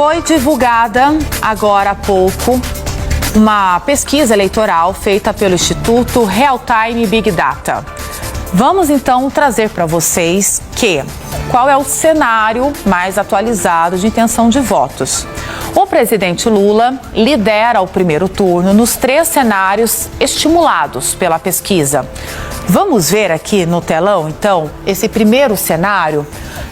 Foi divulgada agora há pouco uma pesquisa eleitoral feita pelo Instituto Real Time Big Data. Vamos então trazer para vocês qual é o cenário mais atualizado de intenção de votos. O presidente Lula lidera o primeiro turno nos 3 cenários estimulados pela pesquisa. Vamos ver aqui no telão, então, esse primeiro cenário?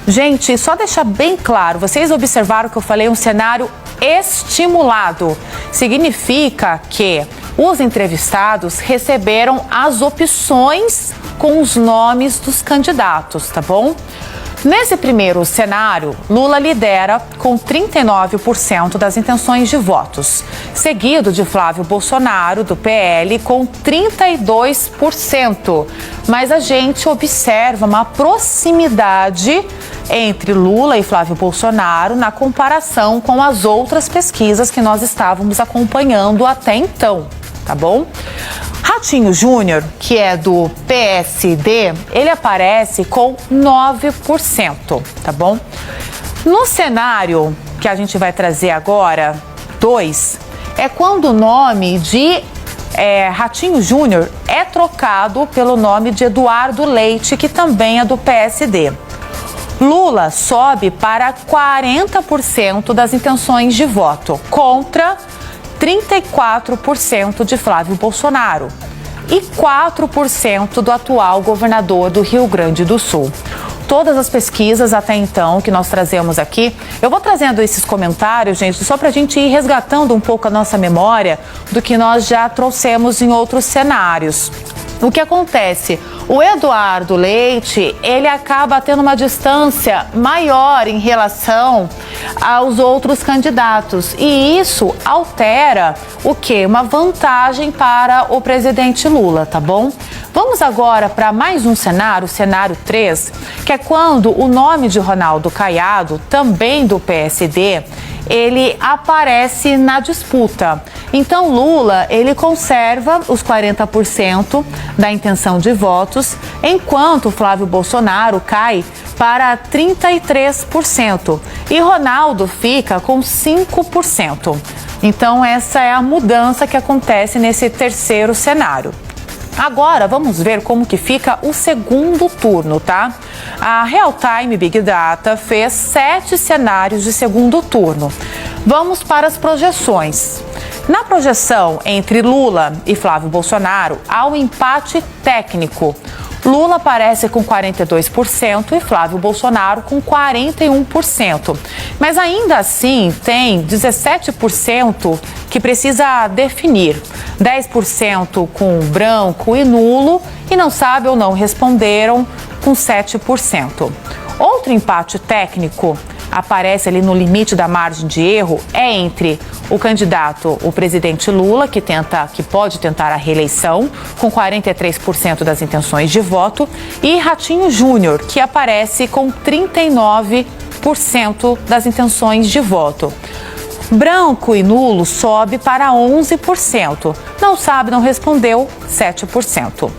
Gente, só deixar bem claro, vocês observaram que eu falei um cenário estimulado. Significa que os entrevistados receberam as opções com os nomes dos candidatos, tá bom? Nesse primeiro cenário, Lula lidera com 39% das intenções de votos, seguido de Flávio Bolsonaro, do PL, com 32%. Mas a gente observa uma proximidade entre Lula e Flávio Bolsonaro na comparação com as outras pesquisas que nós estávamos acompanhando até então, tá bom? Ratinho Júnior, que é do PSD, ele aparece com 9%, tá bom? No cenário que a gente vai trazer agora, 2, é quando o nome de Ratinho Júnior é trocado pelo nome de Eduardo Leite, que também é do PSD. Lula sobe para 40% das intenções de voto, contra 34% de Flávio Bolsonaro e 4% do atual governador do Rio Grande do Sul. Todas as pesquisas até então que nós trazemos aqui, eu vou trazendo esses comentários, gente, só para a gente ir resgatando um pouco a nossa memória do que nós já trouxemos em outros cenários. O que acontece? O Eduardo Leite, ele acaba tendo uma distância maior em relação aos outros candidatos. E isso altera o quê? Uma vantagem para o presidente Lula, tá bom? Vamos agora para mais um cenário, cenário 3, que é quando o nome de Ronaldo Caiado, também do PSD, ele aparece na disputa. Então, Lula, ele conserva os 40% da intenção de votos, enquanto Flávio Bolsonaro cai para 33% e Ronaldo fica com 5%. Então, essa é a mudança que acontece nesse terceiro cenário. Agora, vamos ver como que fica o segundo turno, tá? A Real Time Big Data fez 7 cenários de segundo turno. Vamos para as projeções. Na projeção entre Lula e Flávio Bolsonaro, há um empate técnico. Lula aparece com 42% e Flávio Bolsonaro com 41%. Mas ainda assim tem 17% que precisa definir. 10% com branco e nulo e não sabe ou não responderam com 7%. Outro empate técnico aparece ali no limite da margem de erro é entre o candidato, o presidente Lula, que pode tentar a reeleição, com 43% das intenções de voto, e Ratinho Júnior, que aparece com 39% das intenções de voto. Branco e nulo sobe para 11%. Não sabe, não respondeu, 7%.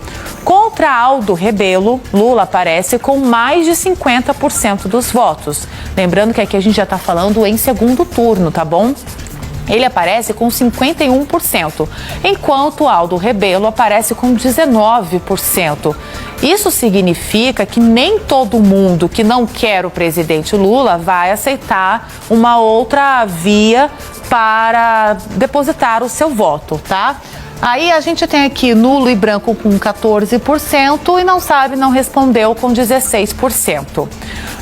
Contra Aldo Rebelo, Lula aparece com mais de 50% dos votos. Lembrando que aqui a gente já está falando em segundo turno, tá bom? Ele aparece com 51%, enquanto Aldo Rebelo aparece com 19%. Isso significa que nem todo mundo que não quer o presidente Lula vai aceitar uma outra via para depositar o seu voto, tá? Aí a gente tem aqui nulo e branco com 14% e não sabe, não respondeu com 16%.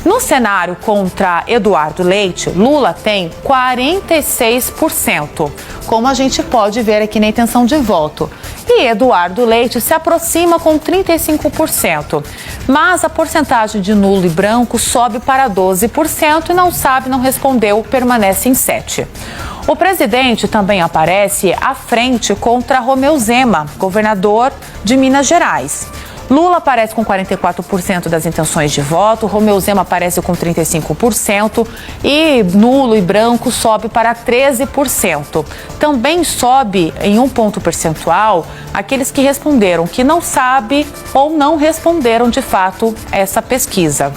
No cenário contra Eduardo Leite, Lula tem 46%, como a gente pode ver aqui na intenção de voto. E Eduardo Leite se aproxima com 35%, mas a porcentagem de nulo e branco sobe para 12% e não sabe, não respondeu, permanece em 7%. O presidente também aparece à frente contra Romeu Zema, governador de Minas Gerais. Lula aparece com 44% das intenções de voto, Romeu Zema aparece com 35% e nulo e branco sobe para 13%. Também sobe em um ponto percentual aqueles que responderam que não sabe ou não responderam de fato essa pesquisa.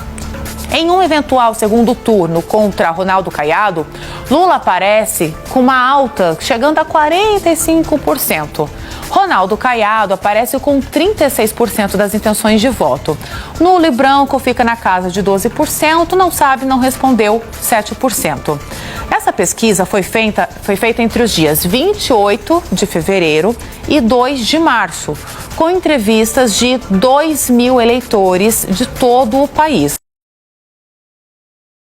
Em um eventual segundo turno contra Ronaldo Caiado, Lula aparece com uma alta chegando a 45%. Ronaldo Caiado aparece com 36% das intenções de voto. Nulo e branco fica na casa de 12%, não sabe, não respondeu 7%. Essa pesquisa foi feita entre os dias 28 de fevereiro e 2 de março, com entrevistas de 2.000 eleitores de todo o país.